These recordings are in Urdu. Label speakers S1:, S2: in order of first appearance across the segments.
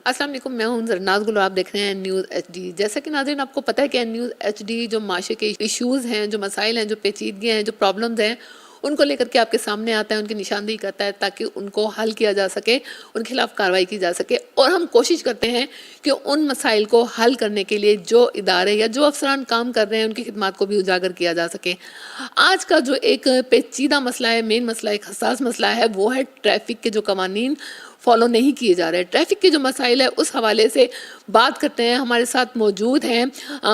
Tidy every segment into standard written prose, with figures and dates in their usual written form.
S1: السلام علیکم، میں ہوں زرناز گل اور آپ دیکھ رہے ہیں نیوز ایچ ڈی۔ جیسا کہ ناظرین آپ کو پتہ ہے کہ نیوز ایچ ڈی جو معاشرے کے ایشوز ہیں، جو مسائل ہیں، جو پیچیدگیاں ہیں، جو پرابلمز ہیں، ان کو لے کر کے آپ کے سامنے آتا ہے، ان کی نشاندہی کرتا ہے تاکہ ان کو حل کیا جا سکے، ان کے خلاف کارروائی کی جا سکے، اور ہم کوشش کرتے ہیں کہ ان مسائل کو حل کرنے کے لیے جو ادارے یا جو افسران کام کر رہے ہیں ان کی خدمات کو بھی اجاگر کیا جا سکے۔ آج کا جو ایک پیچیدہ مسئلہ ہے، مین مسئلہ، ایک حساس مسئلہ ہے، وہ ہے ٹریفک کے جو قوانین فالو نہیں کیے جا رہے۔ ٹریفک کے جو مسائل ہے اس حوالے سے بات کرتے ہیں۔ ہمارے ساتھ موجود ہیں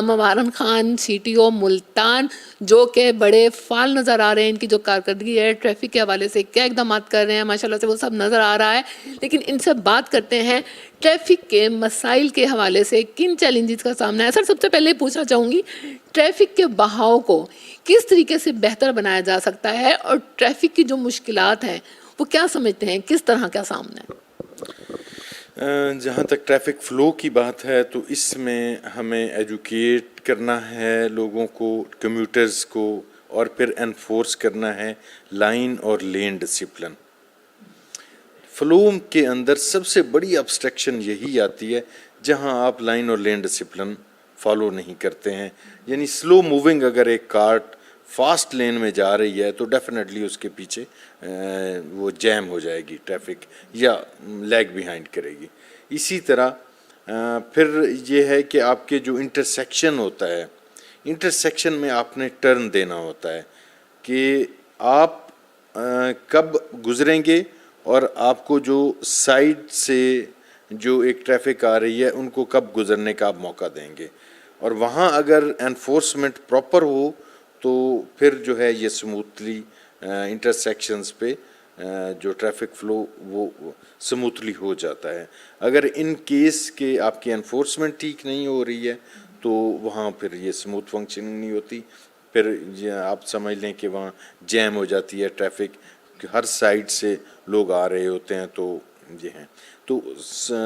S1: مبارن Khan, C T O Multan, جو کہ بڑے فعال نظر آ رہے ہیں۔ ان کی جو کارکردگی ہے ٹریفک کے حوالے سے، کیا اقدامات کر رہے ہیں، ماشاءاللہ سے وہ سب نظر آ رہا ہے۔ لیکن ان سے بات کرتے ہیں ٹریفک کے مسائل کے حوالے سے کن چیلنجز کا سامنا ہے۔ سر، سب سے پہلے پوچھنا چاہوں گی ٹریفک کے بہاؤ کو کس طریقے سے بہتر بنایا جا سکتا ہے، اور ٹریفک کی جو مشکلات ہیں وہ کیا سمجھتے ہیں، کس طرح کا سامنا ہے؟
S2: جہاں تک ٹریفک فلو کی بات ہے تو اس میں ہمیں ایجوکیٹ کرنا ہے لوگوں کو، کمیوٹرز کو، اور پھر انفورس کرنا ہے لائن اور لین ڈسپلن۔ فلو کے اندر سب سے بڑی ابسٹریکشن یہی آتی ہے جہاں آپ لائن اور لین ڈسپلن فالو نہیں کرتے ہیں۔ یعنی سلو موونگ اگر ایک کارٹ فاسٹ لین میں جا رہی ہے تو ڈیفینیٹلی اس کے پیچھے وہ جیم ہو جائے گی ٹریفک، یا لیگ بیہائنڈ کرے گی۔ اسی طرح پھر یہ ہے کہ آپ کے جو انٹرسیکشن ہوتا ہے، انٹرسیکشن میں آپ نے ٹرن دینا ہوتا ہے کہ آپ کب گزریں گے، اور آپ کو جو سائڈ سے جو ایک ٹریفک آ رہی ہے ان کو کب گزرنے کا آپ موقع دیں گے۔ اور وہاں اگر انفورسمنٹ پراپر ہو تو پھر جو ہے یہ سموتھلی انٹرسیکشنز پہ جو ٹریفک فلو وہ سموتھلی ہو جاتا ہے۔ اگر ان کیس کہ آپ کی انفورسمنٹ ٹھیک نہیں ہو رہی ہے تو وہاں پھر یہ سموتھ فنکشننگ نہیں ہوتی، پھر آپ سمجھ لیں کہ وہاں جیم ہو جاتی ہے ٹریفک، ہر سائڈ سے لوگ آ رہے ہوتے ہیں۔ تو یہ ہیں، تو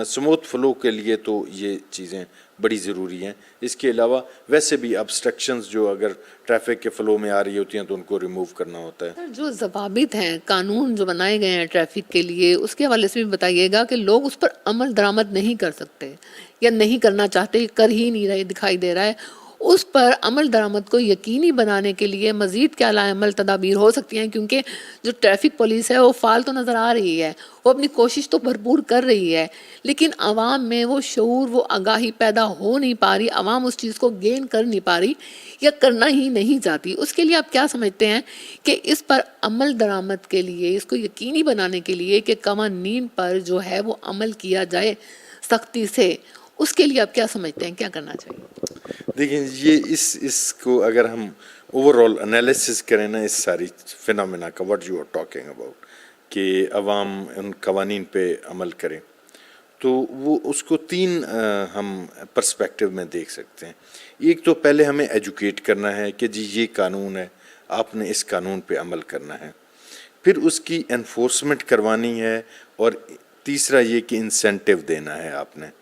S2: سموتھ فلو کے لیے تو یہ چیزیں بڑی ضروری ہیں۔ اس کے علاوہ ویسے بھی ابسٹرکشنز جو اگر ٹریفک کے فلو میں آ رہی ہوتی ہیں تو ان کو ریموو کرنا ہوتا ہے۔
S1: جو ضوابط ہیں، قانون جو بنائے گئے ہیں ٹریفک کے لیے، اس کے حوالے سے بھی بتائیے گا کہ لوگ اس پر عمل درآمد نہیں کر سکتے یا نہیں کرنا چاہتے، کر ہی نہیں رہے، دکھائی دے رہا ہے۔ اس پر عمل درآمد کو یقینی بنانے کے لیے مزید کیا لائے عمل تدابیر ہو سکتی ہیں؟ کیونکہ جو ٹریفک پولیس ہے وہ فعال تو نظر آ رہی ہے، وہ اپنی کوشش تو بھرپور کر رہی ہے، لیکن عوام میں وہ شعور، وہ آگاہی پیدا ہو نہیں پا رہی، عوام اس چیز کو گین کر نہیں پا رہی یا کرنا ہی نہیں چاہتی۔ اس کے لیے آپ کیا سمجھتے ہیں کہ اس پر عمل درآمد کے لیے، اس کو یقینی بنانے کے لیے کہ قوانین پر جو ہے وہ عمل کیا جائے سختی سے، اس کے لیے آپ کیا سمجھتے ہیں، کیا کرنا چاہیے؟
S2: دیکھیں، یہ اس کو اگر ہم اوور آل انالیسس کریں نا اس ساری فنامنا کا، what you are talking about, کہ عوام ان قوانین پہ عمل کریں، تو وہ اس کو تین ہم پرسپیکٹیو میں دیکھ سکتے ہیں۔ ایک تو پہلے ہمیں ایجوکیٹ کرنا ہے کہ جی یہ قانون ہے، آپ نے اس قانون پہ عمل کرنا ہے، پھر اس کی انفورسمنٹ کروانی ہے، اور تیسرا یہ کہ انسینٹیو دینا ہے آپ نے۔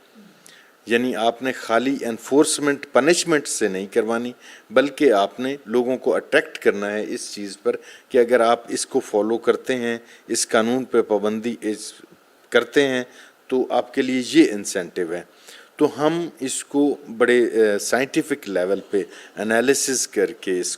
S2: یعنی آپ نے خالی انفورسمنٹ پنشمنٹ سے نہیں کروانی، بلکہ آپ نے لوگوں کو اٹریکٹ کرنا ہے اس چیز پر کہ اگر آپ اس کو فالو کرتے ہیں، اس قانون پہ پابندی کرتے ہیں تو آپ کے لیے یہ انسینٹیو ہے۔ تو ہم اس کو بڑے سائنٹیفک لیول پہ انالیسس کر کے اس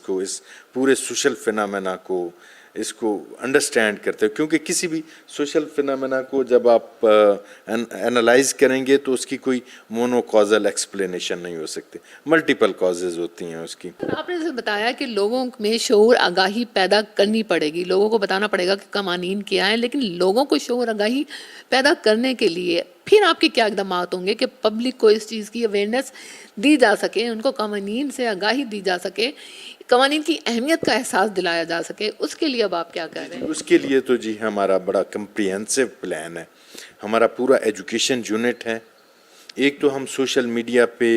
S2: پورے سوشل فنامنا کو اس کو انڈرسٹینڈ کرتے ہیں، کیونکہ کسی بھی سوشل فنامنا کو جب آپ انالائز کریں گے تو اس کی کوئی مونو کازل ایکسپلینیشن نہیں ہو سکتی، ملٹیپل کازز ہوتی ہیں اس کی۔
S1: آپ نے بتایا کہ لوگوں میں شعور آگاہی پیدا کرنی پڑے گی، لوگوں کو بتانا پڑے گا کہ قوانین کیا ہیں، لیکن لوگوں کو شعور آگاہی پیدا کرنے کے لیے پھر آپ کے کیا اقدامات ہوں گے کہ پبلک کو اس چیز کی اویئرنیس دی جا سکے، ان کو قوانین سے آگاہی دی جا سکے، قوانین کی اہمیت کا احساس دلایا جا سکے؟ اس کے لیے اب آپ کیا کہہ رہے ہیں؟
S2: اس کے لیے تو جی ہمارا بڑا کمپریہنسو پلان ہے، ہمارا پورا ایجوکیشن یونٹ ہے۔ ایک تو ہم سوشل میڈیا پہ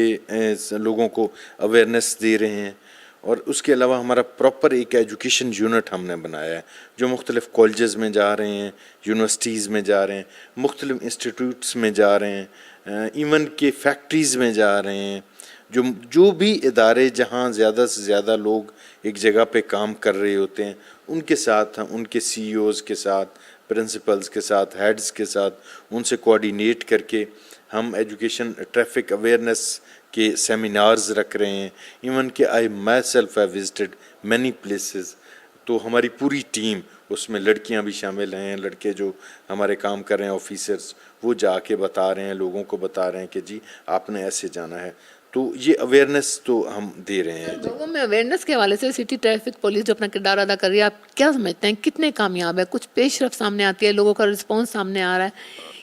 S2: لوگوں کو اویئرنیس دے رہے ہیں، اور اس کے علاوہ ہمارا پراپر ایک ایجوکیشن یونٹ ہم نے بنایا ہے جو مختلف کالجز میں جا رہے ہیں، یونیورسٹیز میں جا رہے ہیں، مختلف انسٹیٹیوٹس میں جا رہے ہیں، ایون کہ فیکٹریز میں جا رہے ہیں، جو بھی ادارے جہاں زیادہ سے زیادہ لوگ ایک جگہ پہ کام کر رہے ہوتے ہیں ان کے ساتھ، ان کے سی ای اوز کے ساتھ پرنسپلز کے ساتھ، ہیڈز کے ساتھ، ان سے کوآرڈینیٹ کر کے ہم ایجوکیشن ٹریفک اویئرنیس کے سیمینارز رکھ رہے ہیں. ایون کہ I myself have visited many places. تو ہماری پوری ٹیم، اس میں لڑکیاں بھی شامل ہیں، لڑکے جو ہمارے کام کر رہے ہیں آفیسرز، وہ جا کے بتا رہے ہیں، لوگوں کو بتا رہے ہیں کہ جی آپ نے ایسے جانا ہے. تو یہ اویئرنیس تو ہم دے رہے ہیں.
S1: لوگوں میں اویئرنیس کے حوالے سے سٹی ٹریفک پولیس جو اپنا کردار ادا کر رہی ہے، آپ کیا سمجھتے ہیں کتنے کامیاب ہے؟ کچھ پیش رفت سامنے آتی ہے، لوگوں کا رسپانس سامنے آ رہا ہے،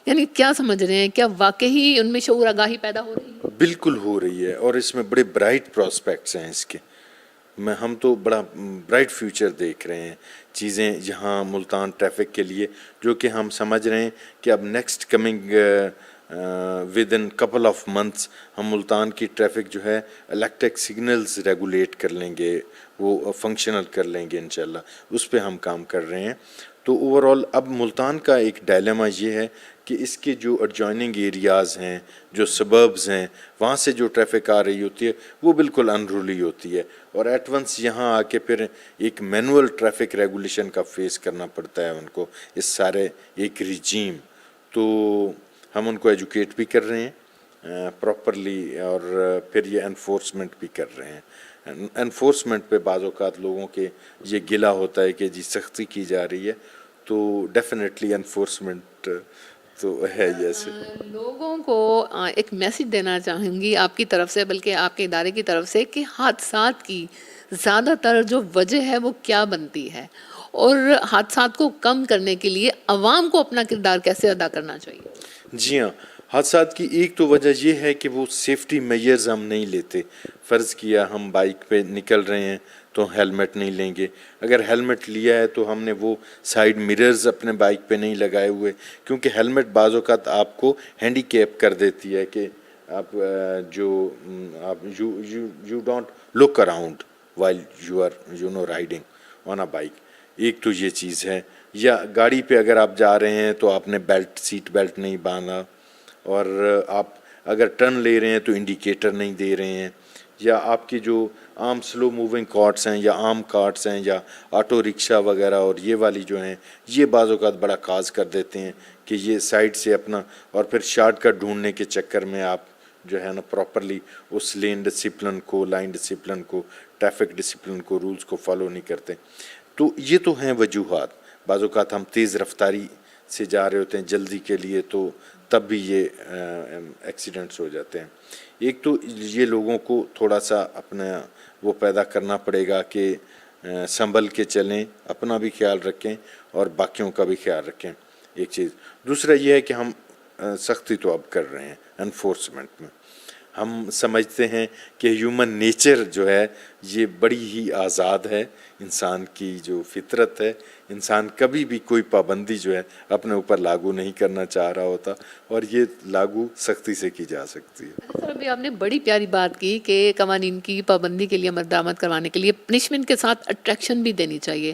S1: یعنی کیا سمجھ رہے ہیں؟ کیا واقعی ان میں شعور آگاہی پیدا ہو رہی ہے؟
S2: بالکل ہو رہی ہے، اور اس میں بڑے برائٹ پراسپیکٹس ہیں اس کے. ہم تو بڑا برائٹ فیوچر دیکھ رہے ہیں. چیزیں یہاں ملتان ٹریفک کے لیے جو کہ ہم سمجھ رہے ہیں کہ اب next coming with in couple of months ہم ملتان کی ٹریفک جو ہے الیکٹرک سگنلز ریگولیٹ کر لیں گے، وہ فنکشنل کر لیں گے انشاءاللہ. اس پہ ہم کام کر رہے ہیں. تو اوورآل اب ملتان کا ایک ڈائلیما یہ ہے کہ اس کے جو ایڈجوائننگ ایریاز ہیں، جو سبربز ہیں، وہاں سے جو ٹریفک آ رہی ہوتی ہے وہ بالکل انرولی ہوتی ہے، اور ایٹ ونس یہاں آ کے پھر ایک مینول ٹریفک ریگولیشن کا فیس کرنا پڑتا ہے ان کو، اس سارے ایک ریجیم. تو ہم ان کو ایجوکیٹ بھی کر رہے ہیں پراپرلی، اور پھر یہ انفورسمنٹ بھی کر رہے ہیں. انفورسمنٹ پہ بعض اوقات لوگوں کے یہ گلا ہوتا ہے کہ جی سختی کی جا رہی ہے، تو ڈیفینیٹلی انفورسمنٹ تو ہے. جیسے
S1: لوگوں کو ایک میسج دینا چاہوں گی آپ کی طرف سے، بلکہ آپ کے ادارے کی طرف سے، کہ حادثات کی زیادہ تر جو وجہ ہے وہ کیا بنتی ہے، اور حادثات کو کم کرنے کے لیے عوام کو اپنا کردار کیسے ادا کرنا چاہیے؟
S2: جی ہاں، حادثات کی ایک تو وجہ یہ ہے کہ وہ سیفٹی میئرز ہم نہیں لیتے. فرض کیا ہم بائک پہ نکل رہے ہیں تو ہیلمٹ نہیں لیں گے. اگر ہیلمٹ لیا ہے تو ہم نے وہ سائیڈ مررز اپنے بائک پہ نہیں لگائے ہوئے، کیونکہ ہیلمٹ بعض اوقات آپ کو ہینڈی کیپ کر دیتی ہے کہ آپ you don't look around while you are riding on a bike. ایک تو یہ چیز ہے. یا گاڑی پہ اگر آپ جا رہے ہیں تو آپ نے سیٹ بیلٹ نہیں باندھا، اور آپ اگر ٹرن لے رہے ہیں تو انڈیکیٹر نہیں دے رہے ہیں. یا آپ کی جو عام سلو موونگ کارٹس ہیں، یا عام کارٹس ہیں، یا آٹو رکشا وغیرہ، اور یہ والی جو ہیں، یہ بعض اوقات بڑا کاز کر دیتے ہیں کہ یہ سائڈ سے اپنا، اور پھر شارٹ کٹ ڈھونڈنے کے چکر میں آپ جو ہے نا پراپرلی اس لین ڈسپلن کو، لائن ڈسپلن کو، ٹریفک ڈسپلن کو، رولز کو فالو نہیں کرتے. تو یہ تو ہیں وجوہات. بعض اوقات ہم تیز رفتاری سے جا رہے ہوتے ہیں جلدی کے لیے، تو تب بھی یہ ایکسیڈنٹس ہو جاتے ہیں. ایک تو یہ لوگوں کو تھوڑا سا اپنا وہ پیدا کرنا پڑے گا کہ سنبھل کے چلیں، اپنا بھی خیال رکھیں اور باقیوں کا بھی خیال رکھیں. ایک چیز. دوسرا یہ ہے کہ ہم سختی تو اب کر رہے ہیں انفورسمنٹ میں. ہم سمجھتے ہیں کہ ہیومن نیچر جو ہے یہ بڑی ہی آزاد ہے. انسان کی جو فطرت ہے، انسان کبھی بھی کوئی پابندی جو ہے اپنے اوپر لاگو نہیں کرنا چاہ رہا ہوتا، اور یہ لاگو سختی سے کی جا سکتی ہے.
S1: سر ابھی آپ نے بڑی پیاری بات کی کہ قوانین کی پابندی کے لیے، عمل درآمد کروانے کے لیے پنشمنٹ کے ساتھ اٹریکشن بھی دینی چاہیے.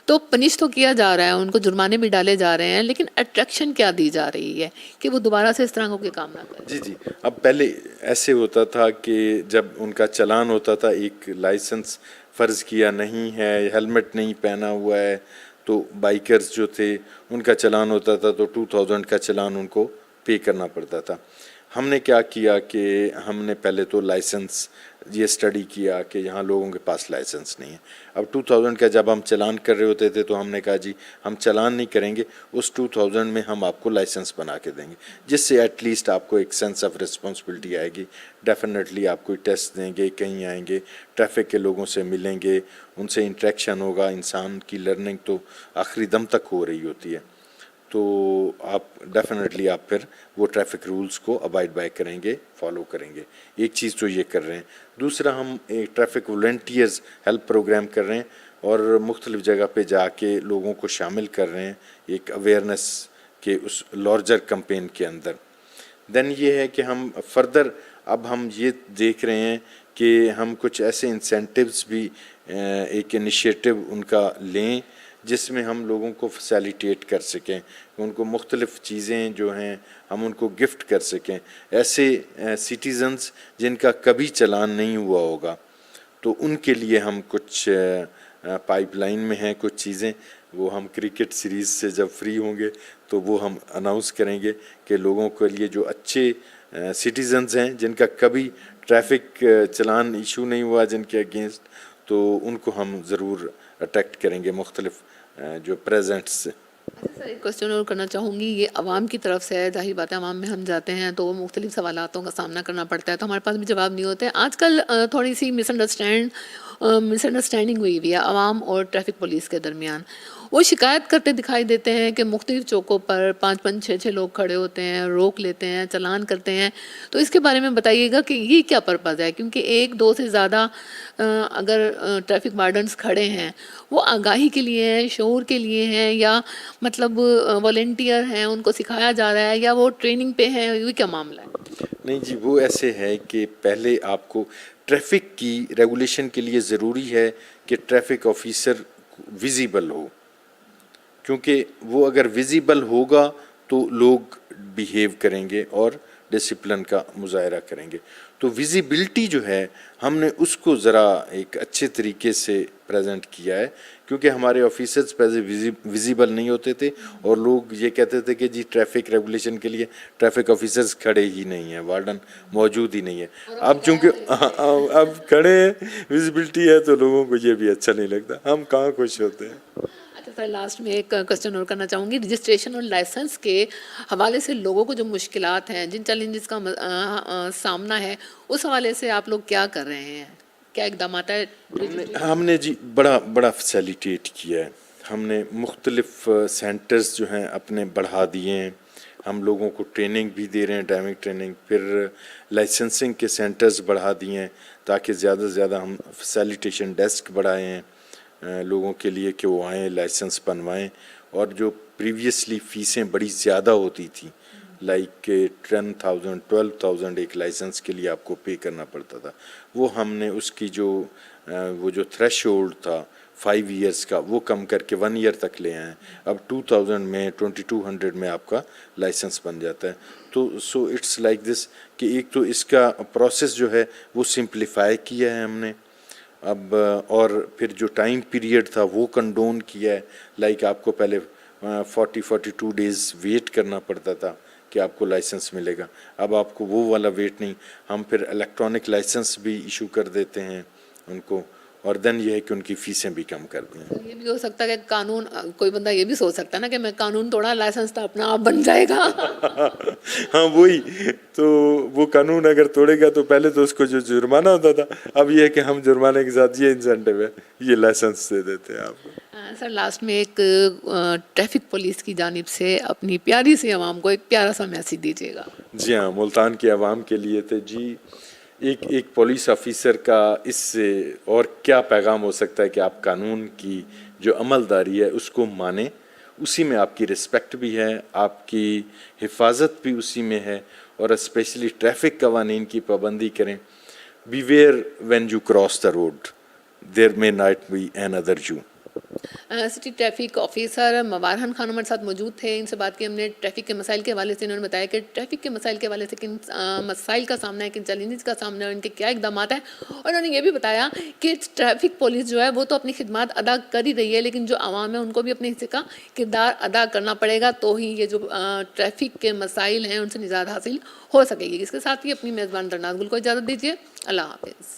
S1: تو پنش تو کیا جا رہا ہے، ان کو جرمانے بھی ڈالے جا رہے ہیں، لیکن اٹریکشن کیا دی جا رہی ہے کہ وہ دوبارہ سے اس طرح کے کام نہ کریں؟
S2: جی. اب پہلے ایسے ہوتا تھا کہ جب ان کا چلان ہوتا تھا، ایک لائسنس فرض کیا نہیں ہے، ہیلمٹ نہیں پہنا ہوا ہے، تو بائکرز جو تھے ان کا چلان ہوتا تھا تو 2000 کا چلان ان کو پے کرنا پڑتا تھا. ہم نے کیا کیا کہ ہم نے پہلے تو لائسنس یہ اسٹڈی کیا کہ یہاں لوگوں کے پاس لائسنس نہیں ہے. اب 2000 کا جب ہم چلان کر رہے ہوتے تھے تو ہم نے کہا جی ہم چلان نہیں کریں گے، اس 2000 میں ہم آپ کو لائسنس بنا کے دیں گے، جس سے ایٹ لیسٹ آپ کو ایک سینس آف رسپانسبلٹی آئے گی. ڈیفینیٹلی آپ کوئی ٹیسٹ دیں گے، کہیں آئیں گے، ٹریفک کے لوگوں سے ملیں گے، ان سے انٹریکشن ہوگا. انسان کی لرننگ تو آخری دم تک ہو رہی ہوتی ہے. تو آپ ڈیفینیٹلی آپ پھر وہ ٹریفک رولز کو ابائڈ بائی کریں گے، فالو کریں گے. ایک چیز تو یہ کر رہے ہیں. دوسرا ہم ایک ٹریفک والنٹیئرز ہیلپ پروگرام کر رہے ہیں، اور مختلف جگہ پہ جا کے لوگوں کو شامل کر رہے ہیں ایک اویئرنیس کے اس لارجر کمپین کے اندر. دین یہ ہے کہ ہم فردر اب ہم یہ دیکھ رہے ہیں کہ ہم کچھ ایسے انسینٹیوز بھی ایک انیشیٹو ان کا لیں جس میں ہم لوگوں کو فیسیلیٹیٹ کر سکیں، ان کو مختلف چیزیں جو ہیں ہم ان کو گفٹ کر سکیں. ایسے سٹیزنز جن کا کبھی چلان نہیں ہوا ہوگا، تو ان کے لیے ہم کچھ پائپ لائن میں ہیں کچھ چیزیں. وہ ہم کرکٹ سیریز سے جب فری ہوں گے تو وہ ہم اناؤنس کریں گے کہ لوگوں کے لیے جو اچھے سٹیزنز ہیں جن کا کبھی ٹریفک چلان ایشو نہیں ہوا جن کے اگینسٹ، تو ان کو ہم ضرور اٹیکٹ کریں گے مختلف جو پریزنٹس سے۔
S1: اچھا سر، ایک کوشچن اور کرنا چاہوں گی، یہ عوام کی طرف سے ہے، ظاہر بات ہے عوام میں ہم جاتے ہیں تو مختلف سوالاتوں کا سامنا کرنا پڑتا ہے تو ہمارے پاس بھی جواب نہیں ہوتے۔ آج کل تھوڑی سی مس انڈرسٹینڈنگ ہوئی ہوئی ہے عوام اور ٹریفک پولیس کے درمیان۔ وہ شکایت کرتے دکھائی دیتے ہیں کہ مختلف چوکوں پر 5-5 6 لوگ کھڑے ہوتے ہیں، روک لیتے ہیں، چلان کرتے ہیں، تو اس کے بارے میں بتائیے گا کہ یہ کیا پرپز ہے؟ کیونکہ 1-2 سے زیادہ اگر ٹریفک وارڈنز کھڑے ہیں، وہ آگاہی کے لیے ہیں، شعور کے لیے ہیں، یا مطلب والنٹیئر ہیں، ان کو سکھایا جا رہا ہے، یا وہ ٹریننگ پہ ہیں، یہ کیا معاملہ ہے؟
S2: نہیں جی، وہ ایسے ہے کہ پہلے آپ کو ٹریفک کی ریگولیشن کے لیے ضروری ہے کہ ٹریفک آفیسر ویزیبل ہو، کیونکہ وہ اگر ویزیبل ہوگا تو لوگ بیہیو کریں گے اور ڈسپلن کا مظاہرہ کریں گے۔ تو ویزیبلٹی جو ہے ہم نے اس کو ذرا ایک اچھے طریقے سے پریزنٹ کیا ہے، کیونکہ ہمارے آفیسرز پہلے ویزیبل نہیں ہوتے تھے اور لوگ یہ کہتے تھے کہ جی ٹریفک ریگولیشن کے لیے ٹریفک آفیسرز کھڑے ہی نہیں ہیں، وارڈن موجود ہی نہیں ہے۔ اب چونکہ اب کھڑے ہیں، ویزیبلٹی ہے، تو لوگوں کو یہ بھی اچھا نہیں لگتا، ہم کہاں خوش ہوتے ہیں۔
S1: اچھا سر، لاسٹ میں ایک کوشچن اور کرنا چاہوں گی، رجسٹریشن اور لائسنس کے حوالے سے لوگوں کو جو مشکلات ہیں، جن چیلنجز کا سامنا ہے، اس حوالے سے آپ لوگ کیا کر رہے ہیں؟ کیا اقدامات ہے؟
S2: ہم نے جی بڑا فیسیلیٹیٹ کیا ہے، ہم نے مختلف سینٹرز جو ہیں اپنے بڑھا دیے ہیں، ہم لوگوں کو ٹریننگ بھی دے رہے ہیں، ڈرائیونگ ٹریننگ، پھر لائسنسنگ کے سینٹرز بڑھا دیے ہیں تاکہ زیادہ سے زیادہ ہم فیسیلیٹیشن ڈیسک بڑھائے ہیں لوگوں کے لیے کہ وہ آئیں لائسنس بنوائیں، اور جو پریویسلی فیسیں بڑی زیادہ ہوتی تھیں، لائک 10,000 12,000 ایک لائسنس کے لیے آپ کو پے کرنا پڑتا تھا، وہ ہم نے اس کی وہ جو تھریش ہولڈ تھا 5 ایئرس کا وہ کم کر کے 1 ایئر تک لے آئے، اب 2000 میں 2200 میں آپ کا لائسنس بن جاتا ہے۔ تو سو اٹس لائک دس کہ ایک تو اس کا پروسیس جو ہے وہ سمپلیفائی کیا ہے ہم نے اب، اور پھر جو ٹائم پیریڈ تھا وہ کنڈون کیا ہے، لائک آپ کو پہلے 42 ڈیز ویٹ کرنا پڑتا تھا کہ آپ کو لائسنس ملے گا، اب آپ کو وہ والا ویٹ نہیں، ہم پھر الیکٹرانک لائسنس بھی ایشو کر دیتے ہیں ان کو، اور دین یہ ہے کہ ان کی فیسیں بھی کم کر دیں۔
S1: یہ بھی ہو سکتا ہے کہ قانون، کوئی بندہ یہ بھی سوچ سکتا ہے نا کہ میں قانون توڑا، لائسنس تو اپنا آپ بن جائے گا۔
S2: ہاں وہی تو، وہ قانون اگر توڑے گا تو پہلے تو اس کو جو جرمانہ ہوتا تھا، اب یہ ہے کہ ہم جرمانے کے ساتھ یہ انسینٹیو ہے، یہ لائسنس دے دیتے ہیں آپ کو۔
S1: سر لاسٹ میں ایک ٹریفک پولیس کی جانب سے اپنی پیاری سی عوام کو ایک پیارا سا میسیج دیجیے گا۔
S2: جی ہاں، ملتان کی عوام کے لیے تھے جی، ایک پولیس آفیسر کا اس سے اور کیا پیغام ہو سکتا ہے کہ آپ قانون کی جو عمل داری ہے اس کو مانیں، اسی میں آپ کی رسپیکٹ بھی ہے، آپ کی حفاظت بھی اسی میں ہے، اور اسپیشلی ٹریفک قوانین کی پابندی کریں۔ Beware when you cross the road there may not be an other you.
S1: City traffic officer موارہن خان ہمارے ساتھ موجود تھے، ان سے بات کی ہم نے ٹریفک کے مسائل کے حوالے سے۔ انہوں نے بتایا کہ ٹریفک کے مسائل کے حوالے سے کن مسائل کا سامنا ہے، کن چیلنجز کا سامنا ہے، ان کے کیا اقدامات ہیں، اور انہوں نے یہ بھی بتایا کہ ٹریفک پولیس جو ہے وہ تو اپنی خدمات ادا کر ہی رہی ہے، لیکن جو عوام ہے ان کو بھی اپنے حصے کا کردار ادا کرنا پڑے گا، تو ہی یہ جو ٹریفک کے مسائل ہیں ان سے نجات حاصل ہو سکے گی۔ اس کے ساتھ ہی اپنی میزبان درناز گل کو اجازت دیجیے، اللہ حافظ۔